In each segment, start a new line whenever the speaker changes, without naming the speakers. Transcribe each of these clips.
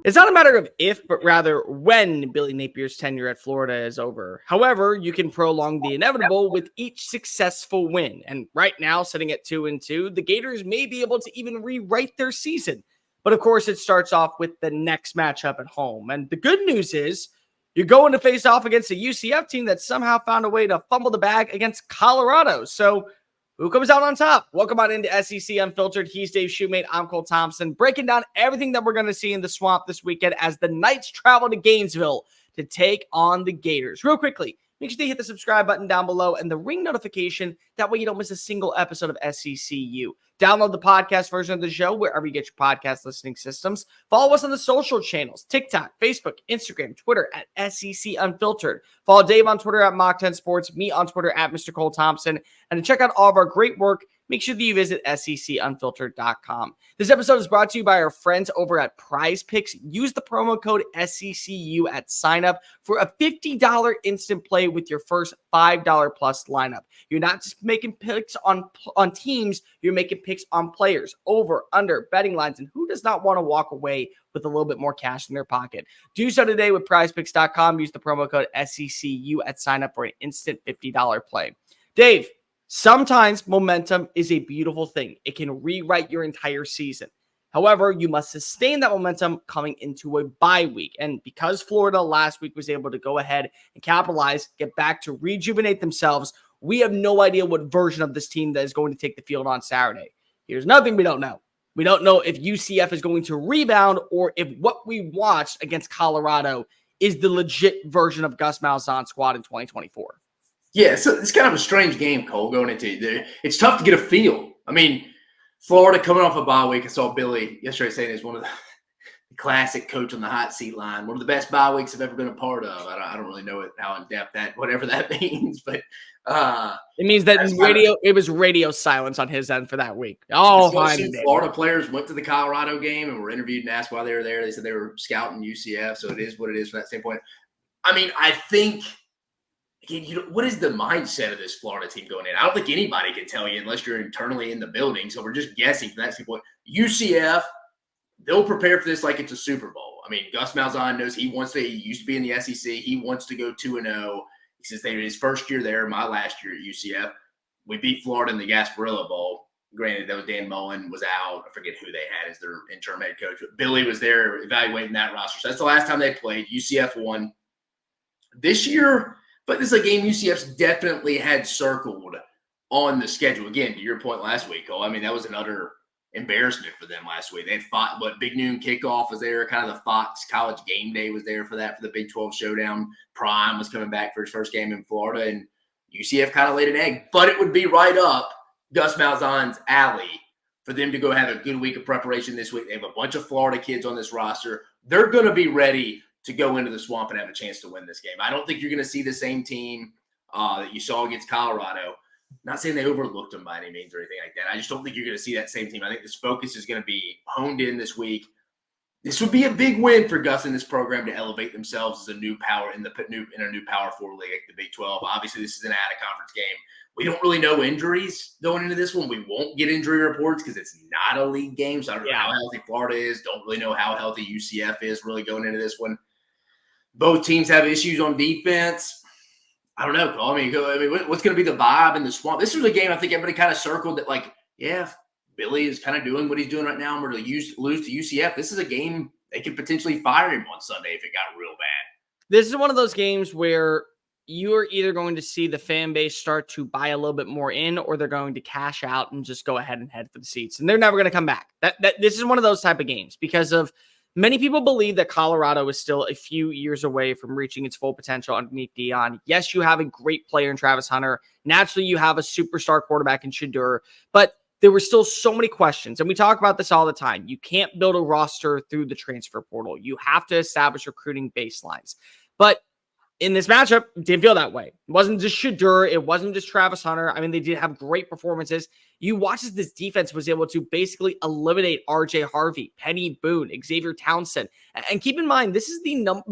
It's not a matter of if, but rather when Billy Napier's tenure at Florida is over. However, you can prolong the inevitable with each successful win. And right now, sitting at 2-2, the Gators may be able to even rewrite their season. But of course, it starts off with the next matchup at home. And the good news is you're going to face off against a UCF team that somehow found a way to fumble the bag against Colorado. So who comes out on top? Welcome on into SEC Unfiltered. He's Dave Shumate. I'm Cole Thompson, breaking down everything that we're going to see in the swamp this weekend as the Knights travel to Gainesville to take on the Gators. Real quickly, make sure you hit the subscribe button down below and the ring notification. That way you don't miss a single episode of SECU. Download the podcast version of the show wherever you get your podcast listening systems. Follow us on the social channels, TikTok, Facebook, Instagram, Twitter at SEC Unfiltered. Follow Dave on Twitter at Mock10 Sports, me on Twitter at Mr. Cole Thompson. And to check out all of our great work, make sure that you visit secunfiltered.com. This episode is brought to you by our friends over at Prize Picks. Use the promo code SECU at sign up for a $50 instant play with your first $5 plus lineup. You're not just making picks on teams, you're making picks on players, over, under, betting lines, and who does not want to walk away with a little bit more cash in their pocket? Do so today with prizepicks.com. Use the promo code SECU at sign up for an instant $50 play. Dave, sometimes momentum is a beautiful thing. It can rewrite your entire season. However, you must sustain that momentum coming into a bye week. And because Florida last week was able to go ahead and capitalize, get back to rejuvenate themselves, we have no idea what version of this team that is going to take the field on Saturday. Here's nothing we don't know. We don't know if UCF is going to rebound or if what we watched against Colorado is the legit version of Gus Malzahn's squad in 2024.
Yeah, so it's kind of a strange game, Cole, going into it. It's tough to get a feel. I mean, Florida coming off a bye week. I saw Billy yesterday saying it's one of the classic coach on the hot seat line. One of the best bye weeks I've ever been a part of. I don't really know how in depth that, whatever that means, but
it means that it was radio silence on his end for that week. Oh,
Florida players went to the Colorado game and were interviewed and asked why they were there. They said they were scouting UCF, so it is what it is from that standpoint. I mean, I think. Again, what is the mindset of this Florida team going in? I don't think anybody can tell you unless you're internally in the building. So we're just guessing from that standpoint. UCF, they'll prepare for this like it's a Super Bowl. I mean, Gus Malzahn knows he used to be in the SEC. He wants to go 2-0. He says they were his first year there, my last year at UCF. We beat Florida in the Gasparilla Bowl. Granted, that was Dan Mullen was out. I forget who they had as their interim head coach. But Billy was there evaluating that roster. So that's the last time they played. UCF won. This year, but this is a game UCF's definitely had circled on the schedule. Again, to your point last week, Cole, I mean, that was an utter embarrassment for them last week. They had fought, but Big Noon Kickoff was there. Kind of the Fox College Game Day was there for that, for the Big 12 Showdown. Prime was coming back for his first game in Florida, and UCF kind of laid an egg. But it would be right up Gus Malzahn's alley for them to go have a good week of preparation this week. They have a bunch of Florida kids on this roster. They're going to be ready to go into the swamp and have a chance to win this game. I don't think you're going to see the same team that you saw against Colorado. Not saying they overlooked them by any means or anything like that. I just don't think you're going to see that same team. I think this focus is going to be honed in this week. This would be a big win for Gus and this program to elevate themselves as a new power in a new Power 4 league, like the Big 12. Obviously, this is an out-of-conference game. We don't really know injuries going into this one. We won't get injury reports because it's not a league game. So I don't know how healthy Florida is. Don't really know how healthy UCF is really going into this one. Both teams have issues on defense. I don't know, Cole. I mean, what's going to be the vibe in the swamp? This was a game I think everybody kind of circled that, like, yeah, Billy is kind of doing what he's doing right now. And we're to lose to UCF. This is a game they could potentially fire him on Sunday if it got real bad.
This is one of those games where you're either going to see the fan base start to buy a little bit more in, or they're going to cash out and just go ahead and head for the seats. And they're never going to come back. This is one of those type of games because of many people believe that Colorado is still a few years away from reaching its full potential underneath Deion. Yes, you have a great player in Travis Hunter. Naturally, you have a superstar quarterback in Shedeur, but there were still so many questions. And we talk about this all the time. You can't build a roster through the transfer portal. You have to establish recruiting baselines. But in this matchup, it didn't feel that way. It wasn't just Shedeur. It wasn't just Travis Hunter. I mean, they did have great performances. You watch as this defense was able to basically eliminate RJ Harvey, Penny Boone, Xavier Townsend. And keep in mind, this is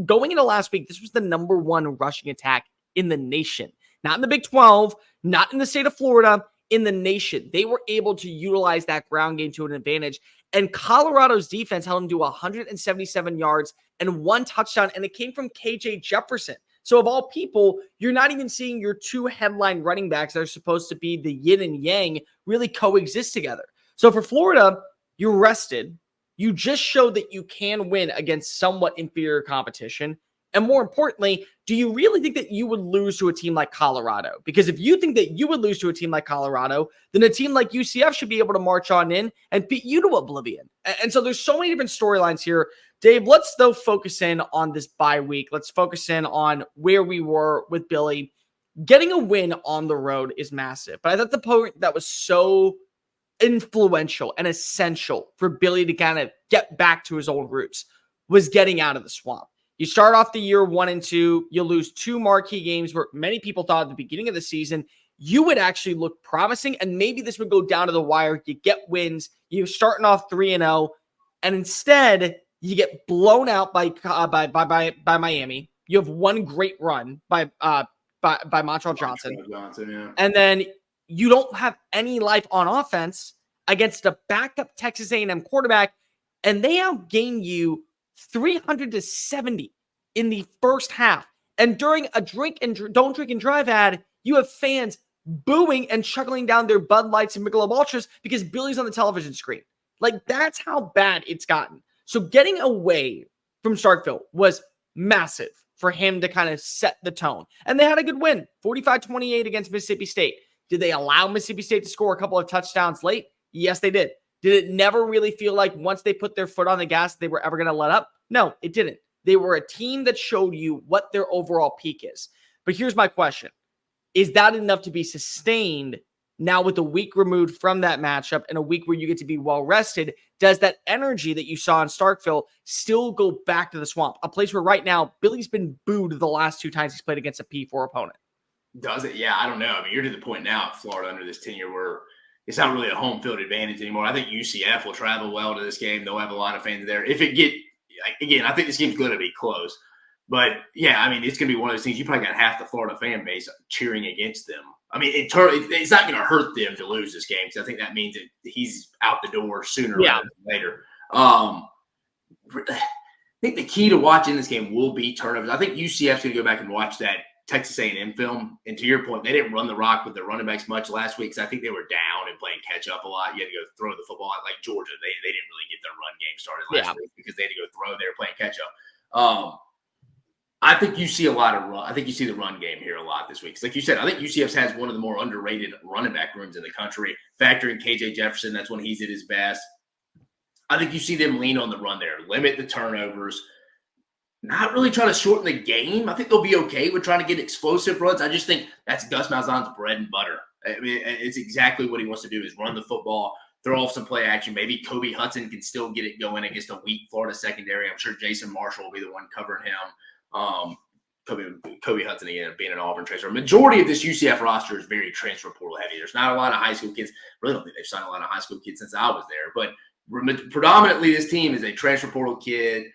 going into last week, this was the number one rushing attack in the nation. Not in the Big 12, not in the state of Florida, in the nation. They were able to utilize that ground game to an advantage. And Colorado's defense held them to 177 yards and 1 touchdown, and it came from KJ Jefferson. So of all people, you're not even seeing your 2 headline running backs that are supposed to be the yin and yang really coexist together. So for Florida, you're rested. You just showed that you can win against somewhat inferior competition. And more importantly, do you really think that you would lose to a team like Colorado? Because if you think that you would lose to a team like Colorado, then a team like UCF should be able to march on in and beat you to oblivion. And so there's so many different storylines here. Dave, let's though focus in on this bye week. Let's focus in on where we were with Billy. Getting a win on the road is massive. But I thought the point that was so influential and essential for Billy to kind of get back to his old roots was getting out of the swamp. You start off the year 1-2, you lose 2 marquee games where many people thought at the beginning of the season you would actually look promising and maybe this would go down to the wire. You get wins, you're starting off 3-0, and instead you get blown out by Miami. You have one great run by Montreal Johnson,
yeah.
And then you don't have any life on offense against a backup Texas A&M quarterback, and they outgain you 300-70 in the first half. And during a don't drink and drive ad, you have fans booing and chuckling down their Bud Lights and Michelob Ultras because Billy's on the television screen. Like, that's how bad it's gotten. So getting away from Starkville was massive for him to kind of set the tone. And they had a good win, 45-28 against Mississippi State. Did they allow Mississippi State to score a couple of touchdowns late? Yes, they did. Did it never really feel like once they put their foot on the gas, they were ever going to let up? No, it didn't. They were a team that showed you what their overall peak is. But here's my question. Is that enough to be sustained now with a week removed from that matchup and a week where you get to be well rested? Does that energy that you saw in Starkville still go back to the swamp? A place where right now, Billy's been booed the last 2 times he's played against a P4 opponent.
Does it? Yeah, I don't know. I mean, you're to the point now at Florida under this tenure where it's not really a home field advantage anymore. I think UCF will travel well to this game. They'll have a lot of fans there. If it again, I think this game's going to be close. But, yeah, I mean, it's going to be one of those things. You probably got half the Florida fan base cheering against them. I mean, it's not going to hurt them to lose this game because I think that means that he's out the door sooner rather than later. I think the key to watching this game will be turnovers. I think UCF's going to go back and watch that Texas A&M film. And to your point, they didn't run the rock with their running backs much last week because I think they were down and playing catch up a lot. You had to go throw the football. Like Georgia, they didn't really get their run game started last week because they had to go throw. They were playing catch up. I think you see a lot of run. I think you see the run game here a lot this week. Because like you said, I think UCF has one of the more underrated running back rooms in the country. Factoring KJ Jefferson, that's when he's at his best. I think you see them lean on the run there, limit the turnovers, not really try to shorten the game. I think they'll be okay with trying to get explosive runs. I just think that's Gus Malzahn's bread and butter. I mean, it's exactly what he wants to do is run the football, throw off some play action. Maybe Kobe Hudson can still get it going against a weak Florida secondary. I'm sure Jason Marshall will be the one covering him. Kobe Hudson, again, being an Auburn transfer. Majority of this UCF roster is very transfer portal heavy. There's not a lot of high school kids. Really don't think they've signed a lot of high school kids since I was there. But predominantly this team is a transfer portal kid,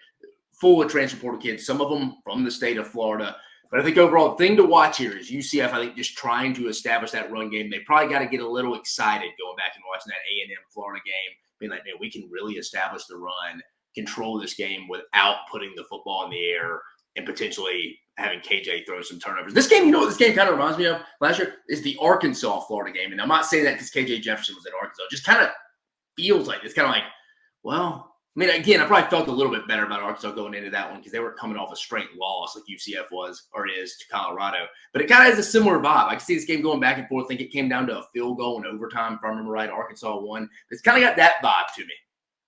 full of transfer portal kids, some of them from the state of Florida. But I think overall, the thing to watch here is UCF, I think, just trying to establish that run game. They probably got to get a little excited going back and watching that A&M Florida game, being like, man, we can really establish the run, control this game without putting the football in the air and potentially having KJ throw some turnovers. This game, you know what this game kind of reminds me of last year? Is the Arkansas-Florida game. And I'm not saying that because KJ Jefferson was at Arkansas. It just kind of feels like, it's kind of like, well, I mean, again, I probably felt a little bit better about Arkansas going into that one because they were coming off a straight loss like UCF was or is to Colorado. But it kind of has a similar vibe. I can see this game going back and forth. I think it came down to a field goal in overtime, if I remember right. Arkansas won. It's kind of got that vibe to me.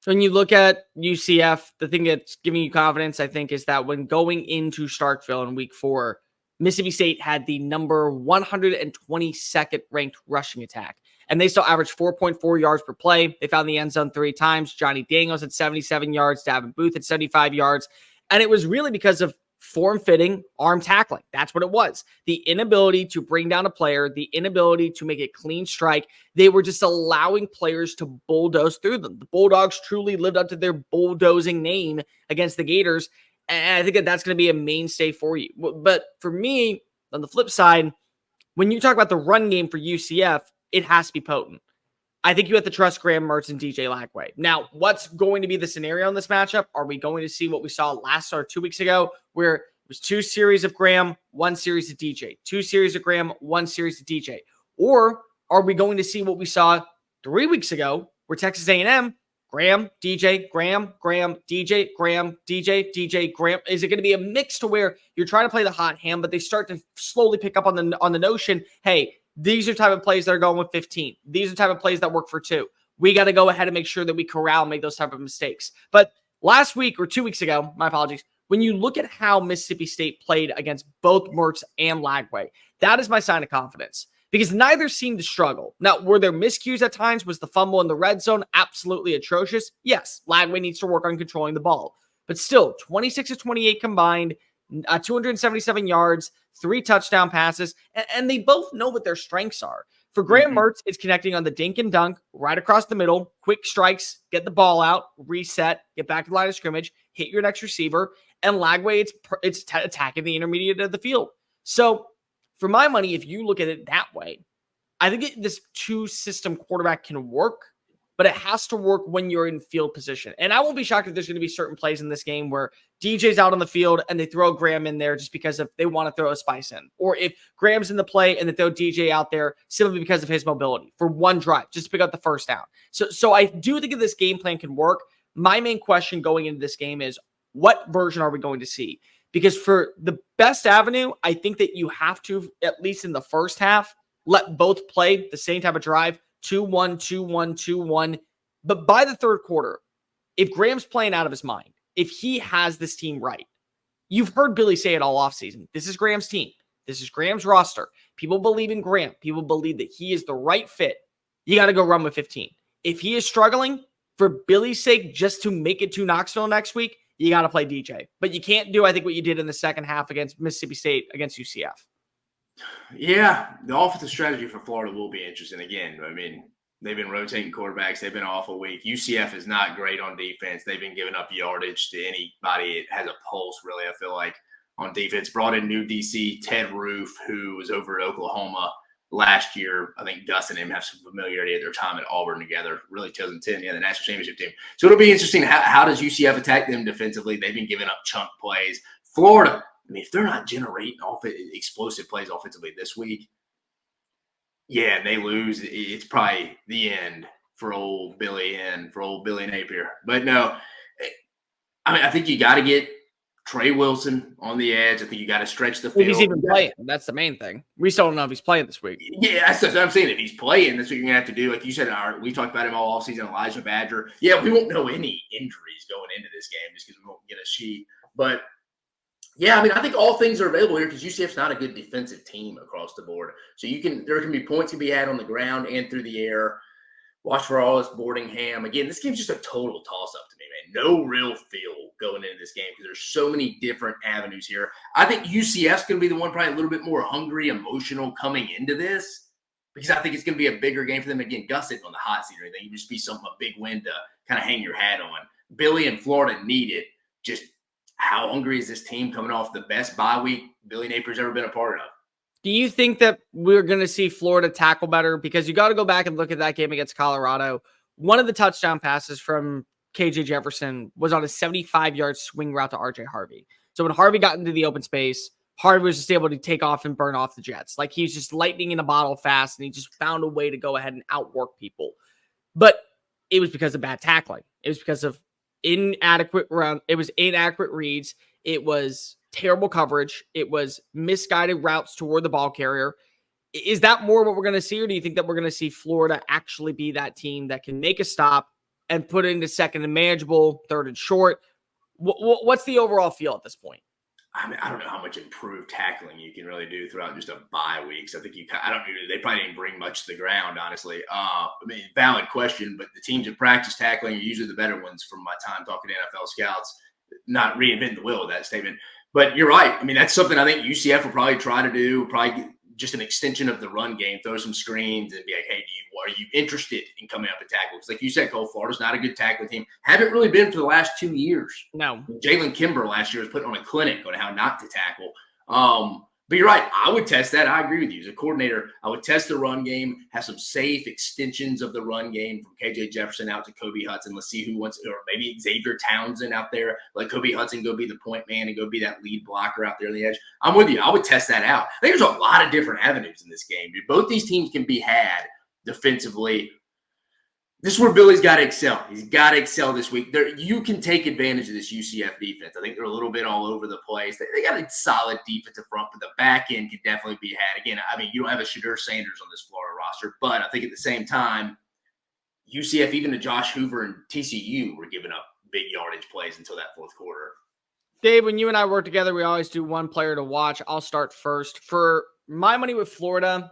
When you look at UCF, the thing that's giving you confidence, I think, is that when going into Starkville in week 4, Mississippi State had the number 122nd ranked rushing attack. And they still averaged 4.4 yards per play. They found the end zone 3 times. Johnny Daniels had 77 yards. Davin Booth had 75 yards. And it was really because of form-fitting arm tackling. That's what it was. The inability to bring down a player, the inability to make a clean strike. They were just allowing players to bulldoze through them. The Bulldogs truly lived up to their bulldozing name against the Gators. And I think that that's going to be a mainstay for you. But for me, on the flip side, when you talk about the run game for UCF, it has to be potent. I think you have to trust Graham Mertz and DJ Lawgway. Now, what's going to be the scenario in this matchup? Are we going to see what we saw last or 2 weeks ago, where it was 2 series of Graham, 1 series of DJ, 2 series of Graham, 1 series of DJ? Or are we going to see what we saw 3 weeks ago, where Texas A&M, Graham, DJ, Graham, Graham, DJ, Graham, DJ, DJ, Graham? Is it going to be a mix to where you're trying to play the hot hand, but they start to slowly pick up on the notion, hey, these are type of plays that are going with 15. These are the type of plays that work for 2. We got to go ahead and make sure that we corral and make those type of mistakes. But last week or 2 weeks ago, my apologies, when you look at how Mississippi State played against both Mertz and Lawgway, that is my sign of confidence, because neither seemed to struggle. Now, were there miscues at times? Was the fumble in the red zone absolutely atrocious? Yes, Lawgway needs to work on controlling the ball. But still, 26 of 28 combined, 277 yards, 3 touchdown passes, and they both know what their strengths are. For Graham Mertz, it's connecting on the dink and dunk, right across the middle, quick strikes, get the ball out, reset, get back to the line of scrimmage, hit your next receiver. And Lawgway, it's attacking the intermediate of the field. So for my money, if you look at it that way, I think this 2-system quarterback can work, but it has to work when you're in field position. And I won't be shocked if there's going to be certain plays in this game where DJ's out on the field and they throw Graham in there just because they want to throw a spice in. Or if Graham's in the play and they throw DJ out there simply because of his mobility for one drive, just to pick up the first down. So I do think that this game plan can work. My main question going into this game is, what version are we going to see? Because for the best avenue, I think that you have to, at least in the first half, let both play the same type of drive, 2-1, 2-1, 2-1. But by the third quarter, if Graham's playing out of his mind, if he has this team right, you've heard Billy say it all offseason. This is Graham's team. This is Graham's roster. People believe in Graham. People believe that he is the right fit. You got to go run with 15. If he is struggling, for Billy's sake, just to make it to Knoxville next week, you got to play DJ. But you can't do, I think, what you did in the second half against Mississippi State against UCF.
Yeah, the offensive strategy for Florida will be interesting. Again, I mean, they've been rotating quarterbacks. They've been off a week. UCF is not great on defense. They've been giving up yardage to anybody that has a pulse, really, I feel like, on defense. Brought in new DC, Ted Roof, who was over at Oklahoma last year. I think Gus and him have some familiarity at their time at Auburn together. Really 2010, the national championship team. So it'll be interesting. How does UCF attack them defensively? They've been giving up chunk plays. Florida, I mean, if they're not generating explosive plays offensively this week, yeah, and they lose, it's probably the end for old Billy and for old Billy Napier. But no, I mean, I think you got to get Trey Wilson on the edge. I think you got to stretch the field.
If he's even playing, that's the main thing. We still don't know if he's playing this week.
Yeah, that's what I'm saying. If he's playing, that's what you're going to have to do. Like you said, we talked about him all offseason, Elijah Badger. Yeah, we won't know any injuries going into this game just because we won't get a sheet. But yeah, I mean, I think all things are available here because UCF's not a good defensive team across the board. So there can be points to be had on the ground and through the air. Watch for all this boarding ham. Again, this game's just a total toss-up to me, man. No real feel going into this game because there's so many different avenues here. I think UCF's going to be the one probably a little bit more hungry, emotional coming into this because I think it's going to be a bigger game for them. Again, Gus isn't on the hot seat or anything. You just be a big win to kind of hang your hat on. Billy and Florida need it. Just how hungry is this team coming off the best bye week Billy Napier's ever been a part of?
Do you think that we're going to see Florida tackle better? Because you got to go back and look at that game against Colorado. One of the touchdown passes from KJ Jefferson was on a 75-yard swing route to RJ Harvey. So when Harvey got into the open space, Harvey was just able to take off and burn off the Jets. Like he's just lightning in a bottle fast, and he just found a way to go ahead and outwork people. But it was because of bad tackling. It was because of inadequate reads. It was terrible coverage. It was misguided routes toward the ball carrier. Is that more what we're going to see, or do you think that we're going to see Florida actually be that team that can make a stop and put it into second and manageable, third and short? What's the overall feel at this point?
I mean, I don't know how much improved tackling you can really do throughout just a bye week. So I think they probably didn't bring much to the ground, honestly. I mean, valid question, but the teams that practice tackling are usually the better ones from my time talking to NFL scouts. Not reinventing the wheel with that statement. But you're right. I mean, that's something I think UCF will probably try to do, just an extension of the run game, throw some screens and be like, hey, are you interested in coming up and tackle? Because like you said, Cole, Florida's not a good tackling team. Haven't really been for the last 2 years.
No.
Jalen Kimber last year was putting on a clinic on how not to tackle. But you're right. I would test that. I agree with you. As a coordinator, I would test the run game, have some safe extensions of the run game from KJ Jefferson out to Kobe Hudson. Let's see who wants, or maybe Xavier Townsend out there. Let Kobe Hudson go be the point man and go be that lead blocker out there on the edge. I'm with you. I would test that out. I think there's a lot of different avenues in this game, dude. Both these teams can be had defensively. This is where Billy's got to excel. He's got to excel this week. You can take advantage of this UCF defense. I think they're a little bit all over the place. They got a solid defensive front, but the back end can definitely be had. Again, I mean, you don't have a Shadur Sanders on this Florida roster, but I think at the same time, UCF, even to Josh Hoover and TCU, were giving up big yardage plays until that fourth quarter.
Dave, when you and I work together, we always do one player to watch. I'll start first. For my money with Florida,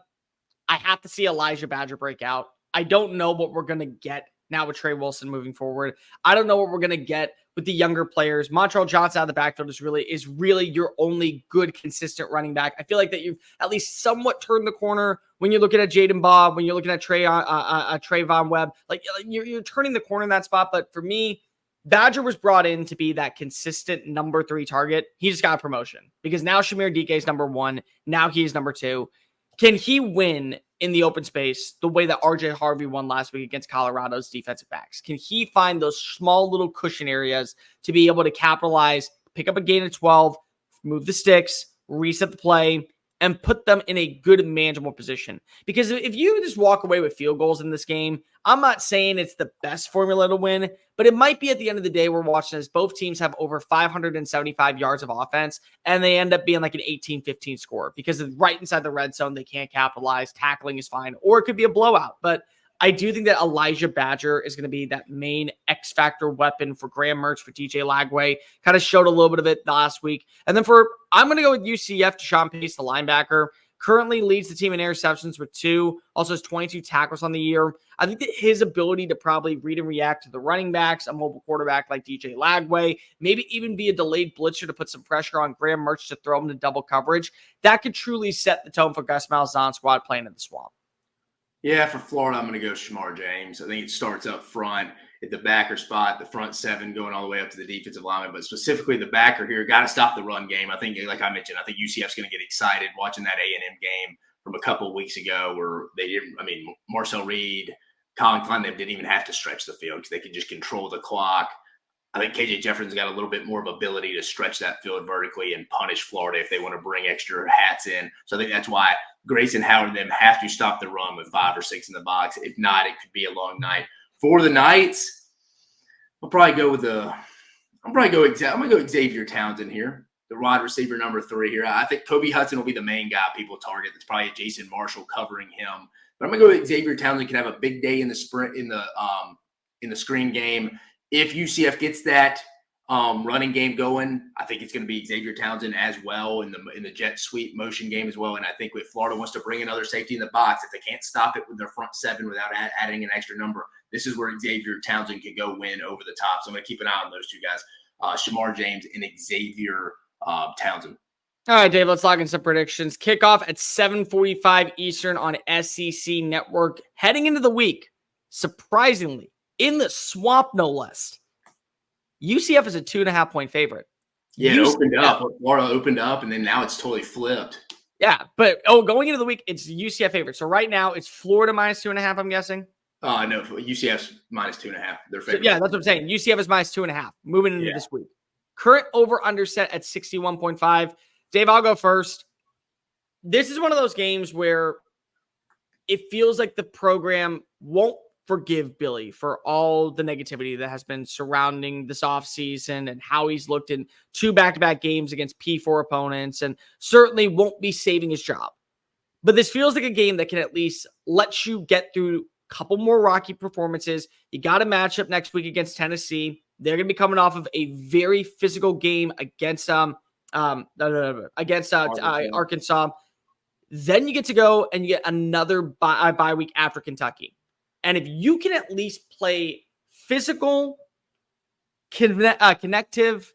I have to see Elijah Badger break out. I don't know what we're going to get now with Trey Wilson moving forward. I don't know what we're going to get with the younger players. Montreal Johnson out of the backfield is really your only good, consistent running back. I feel like that you've at least somewhat turned the corner when you're looking at Jaden Bobb, when you're looking at Trayvon Webb. Like you're turning the corner in that spot. But for me, Badger was brought in to be that consistent number 3 target. He just got a promotion because now Shamir DK is number 1. Now he is number 2. Can he win in the open space the way that RJ Harvey won last week against Colorado's defensive backs? Can he find those small little cushion areas to be able to capitalize, pick up a gain of 12, move the sticks, reset the play, and put them in a good manageable position? Because if you just walk away with field goals in this game, I'm not saying it's the best formula to win, but it might be at the end of the day we're watching as both teams have over 575 yards of offense, and they end up being like an 18-15 score because right inside the red zone, they can't capitalize. Tackling is fine, or it could be a blowout. But I do think that Elijah Badger is going to be that main X factor weapon for Graham Mertz, for DJ Lawgway. Kind of showed a little bit of it last week. And then I'm going to go with UCF. Deshaun Pace, the linebacker, currently leads the team in interceptions with 2. Also has 22 tackles on the year. I think that his ability to probably read and react to the running backs, a mobile quarterback like DJ Lawgway, maybe even be a delayed blitzer to put some pressure on Graham Mertz to throw him to double coverage, that could truly set the tone for Gus Malzahn's squad playing in the Swamp.
Yeah, for Florida, I'm going to go Shamar James. I think it starts up front at the backer spot, the front 7 going all the way up to the defensive lineman, but specifically the backer here, got to stop the run game. I think, like I mentioned, I think UCF's going to get excited watching that A&M game from a couple of weeks ago where they didn't, Marcel Reed, Colin Klein, they didn't even have to stretch the field because they could just control the clock. I think KJ Jefferson's got a little bit more of ability to stretch that field vertically and punish Florida if they want to bring extra hats in. So I think that's why Grayson Howard and them have to stop the run with 5 or 6 in the box. If not, it could be a long night. For the Knights, I'm going to go Xavier Townsend here, the wide receiver number 3 here. I think Kobe Hudson will be the main guy people target. That's probably Jason Marshall covering him. But I'm going to go with Xavier Townsend. Can have a big day in the sprint in the screen game. If UCF gets that running game going, I think it's going to be Xavier Townsend as well in the jet sweep motion game as well. And I think if Florida wants to bring another safety in the box, if they can't stop it with their front 7 without adding an extra number, this is where Xavier Townsend can go win over the top. So I'm going to keep an eye on those 2 guys, Shamar James and Xavier Townsend.
All right, Dave, let's log in some predictions. Kickoff at 7:45 Eastern on SEC Network. Heading into the week, surprisingly, in the Swamp, no less, UCF is a 2.5-point favorite.
Yeah, it opened up. Florida opened up, and then now it's totally flipped.
Yeah, but going into the week, it's UCF favorite. So right now, it's Florida minus 2.5, I'm guessing.
No, UCF's minus 2.5. They're favorite.
So, yeah, that's what I'm saying. UCF is minus 2.5 moving into this week. Current over-under set at 61.5. Dave, I'll go first. This is one of those games where it feels like the program won't forgive Billy for all the negativity that has been surrounding this offseason and how he's looked in 2 back-to-back games against P4 opponents, and certainly won't be saving his job. But this feels like a game that can at least let you get through a couple more rocky performances. You got a matchup next week against Tennessee. They're going to be coming off of a very physical game against Arkansas. Then you get to go and you get another bye week after Kentucky. And if you can at least play physical, connective,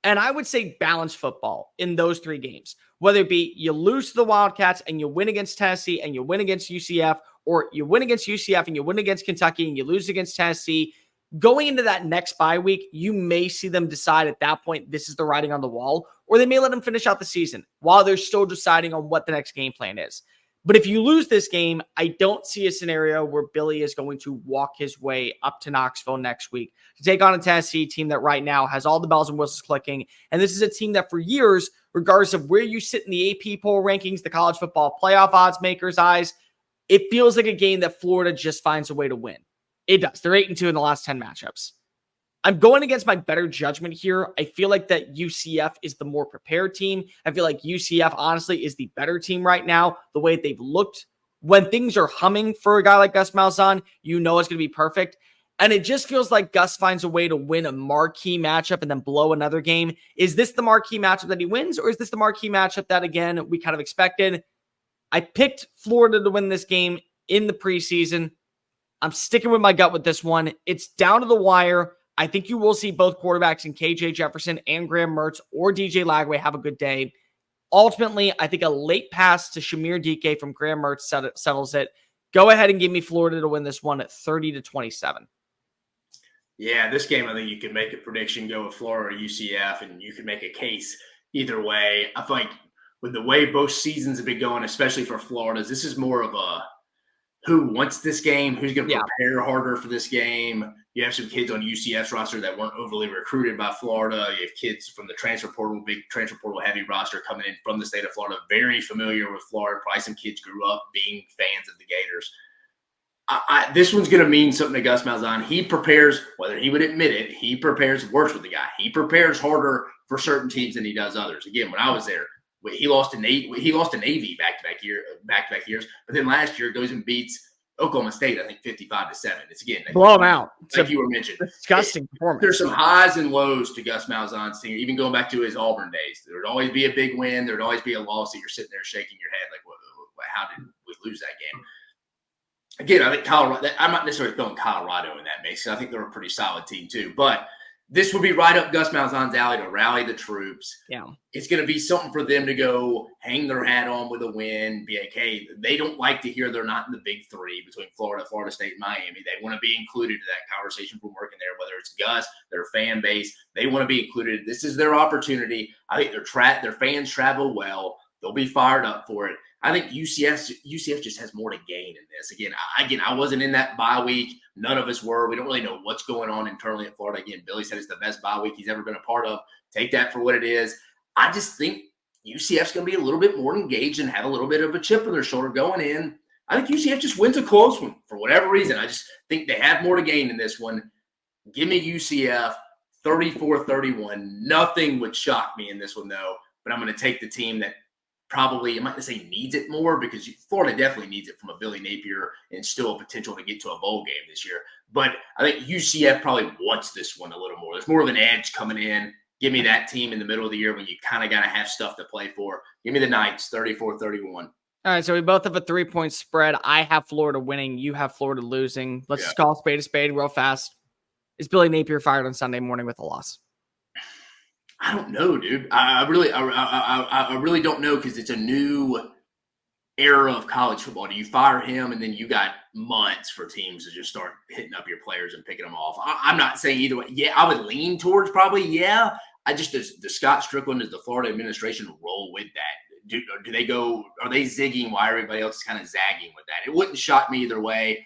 and I would say balanced football in those 3 games, whether it be you lose to the Wildcats and you win against Tennessee and you win against UCF, or you win against UCF and you win against Kentucky and you lose against Tennessee, Going into that next bye week, you may see them decide at that point, this is the writing on the wall, or they may let them finish out the season while they're still deciding on what the next game plan is. But if you lose this game, I don't see a scenario where Billy is going to walk his way up to Knoxville next week to take on a Tennessee team that right now has all the bells and whistles clicking. And this is a team that for years, regardless of where you sit in the AP poll rankings, the college football playoff odds makers' eyes, it feels like a game that Florida just finds a way to win. It does. They're 8-2 in the last 10 matchups. I'm going against my better judgment here. I feel like that UCF is the more prepared team. I feel like UCF, honestly, is the better team right now. The way they've looked when things are humming for a guy like Gus Malzahn, you know it's going to be perfect. And it just feels like Gus finds a way to win a marquee matchup and then blow another game. Is this the marquee matchup that he wins, or is this the marquee matchup that, again, we kind of expected? I picked Florida to win this game in the preseason. I'm sticking with my gut with this one. It's down to the wire. I think you will see both quarterbacks in KJ Jefferson and Graham Mertz or DJ Lawgway have a good day. Ultimately, I think a late pass to Shamir DK from Graham Mertz settles it. Go ahead and give me Florida to win this one at 30-27.
Yeah, this game, I think you can make a prediction, go with Florida or UCF, and you can make a case either way. I feel like with the way both seasons have been going, especially for Florida, this is more of a who wants this game, who's going to prepare harder for this game. You have some kids on UCF's roster that weren't overly recruited by Florida. You have kids from the transfer portal, big transfer portal heavy roster coming in from the state of Florida, very familiar with Florida. Probably some kids grew up being fans of the Gators. This one's going to mean something to Gus Malzahn. He prepares, whether he would admit it, he prepares worse with the guy. He prepares harder for certain teams than he does others. Again, when I was there, he lost to Navy back-to-back years, but then last year goes and beats Oklahoma State, I think 55-7. It's again
blow them out.
Like you were mentioning,
disgusting performance.
There's some highs and lows to Gus Malzahn's team, even going back to his Auburn days. There would always be a big win. There would always be a loss that you're sitting there shaking your head like, how did we lose that game? Again, I think Colorado. I'm not necessarily throwing Colorado in that mix. I think they're a pretty solid team too, but this would be right up Gus Malzahn's alley to rally the troops.
Yeah.
It's going to be something for them to go hang their hat on with a win, be like, hey, they don't like to hear they're not in the big three between Florida, Florida State, and Miami. They want to be included in that conversation from working there, whether it's Gus, their fan base. They want to be included. This is their opportunity. I think their fans travel well. They'll be fired up for it. I think UCF just has more to gain in this. Again, I wasn't in that bye week. None of us were. We don't really know what's going on internally at Florida. Again, Billy said it's the best bye week he's ever been a part of. Take that for what it is. I just think UCF's going to be a little bit more engaged and have a little bit of a chip on their shoulder going in. I think UCF just wins a close one for whatever reason. I just think they have more to gain in this one. Give me UCF 34-31. Nothing would shock me in this one, though. But I'm going to take the team that probably, I'm not going to say needs it more, because Florida definitely needs it from a Billy Napier and still a potential to get to a bowl game this year. But I think UCF probably wants this one a little more. There's more of an edge coming in. Give me that team in the middle of the year when you kind of got to have stuff to play for. Give me the Knights, 34-31.
All right, so we both have a 3-point spread. I have Florida winning. You have Florida losing. Let's just call a spade real fast. Is Billy Napier fired on Sunday morning with a loss?
I don't know, dude. I really don't know, because it's a new era of college football. Do you fire him, and then you got months for teams to just start hitting up your players and picking them off? I'm not saying either way. Yeah, I would lean towards probably, yeah. Does Scott Strickland, does the Florida administration roll with that? Do they go, are they zigging while everybody else is kind of zagging with that? It wouldn't shock me either way.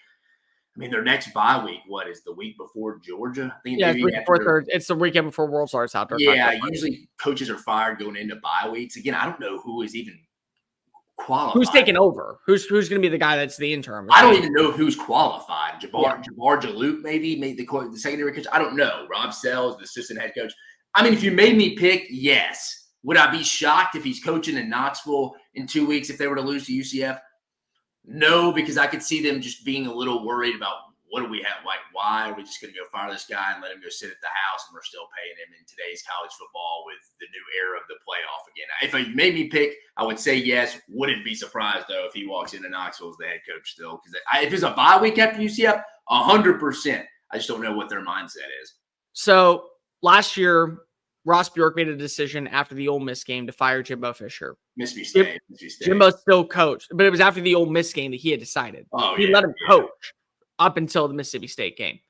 I mean, their next bye week, what is the week before Georgia? I think
it's the weekend before World Starts out.
Yeah, usually coaches are fired going into bye weeks. Again, I don't know who is even qualified.
Who's taking over? Who's going to be the guy that's the interim?
I don't even know who's qualified. Jabbar Jaloop maybe made the secondary coach. I don't know. Rob Sells, the assistant head coach. I mean, if you made me pick, yes. Would I be shocked if he's coaching in Knoxville in 2 weeks if they were to lose to UCF? No, because I could see them just being a little worried about, what do we have? Like, why are we just going to go fire this guy and let him go sit at the house, and we're still paying him in today's college football with the new era of the playoff again? If you made me pick, I would say yes. Wouldn't be surprised, though, if he walks into Knoxville as the head coach still. Because if it's a bye week after UCF, 100%. I just don't know what their mindset is.
So last year, Ross Bjork made a decision after the Ole Miss game to fire Jimbo Fisher.
Mississippi State.
Jimbo still coached, but it was after the Ole Miss game that he had decided. He let him coach up until the Mississippi State game.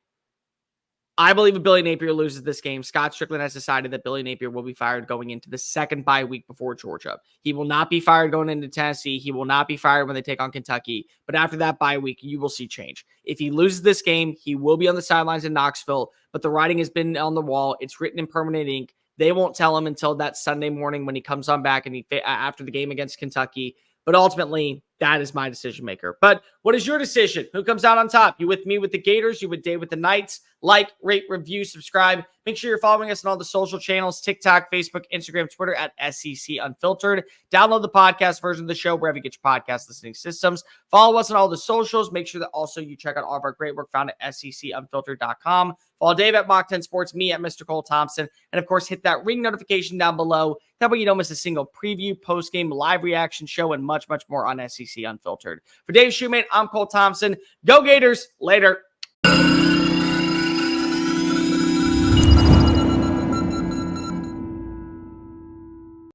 I believe if Billy Napier loses this game, Scott Strickland has decided that Billy Napier will be fired going into the second bye week before Georgia. He will not be fired going into Tennessee. He will not be fired when they take on Kentucky. But after that bye week, you will see change. If he loses this game, he will be on the sidelines in Knoxville. But the writing has been on the wall. It's written in permanent ink. They won't tell him until that Sunday morning when he comes on back and after the game against Kentucky. But ultimately, that is my decision maker. But what is your decision? Who comes out on top? You with me with the Gators? You with Dave with the Knights? Like, rate, review, subscribe. Make sure you're following us on all the social channels, TikTok, Facebook, Instagram, Twitter at SEC Unfiltered. Download the podcast version of the show wherever you get your podcast listening systems. Follow us on all the socials. Make sure that also you check out all of our great work found at secunfiltered.com. Follow Dave at Mock 10 Sports, me at Mr. Cole Thompson. And of course, hit that ring notification down below. That way you don't miss a single preview, post-game, live reaction show, and much, much more on SEC Unfiltered. For Dave Shumate, I'm Cole Thompson. Go Gators. Later.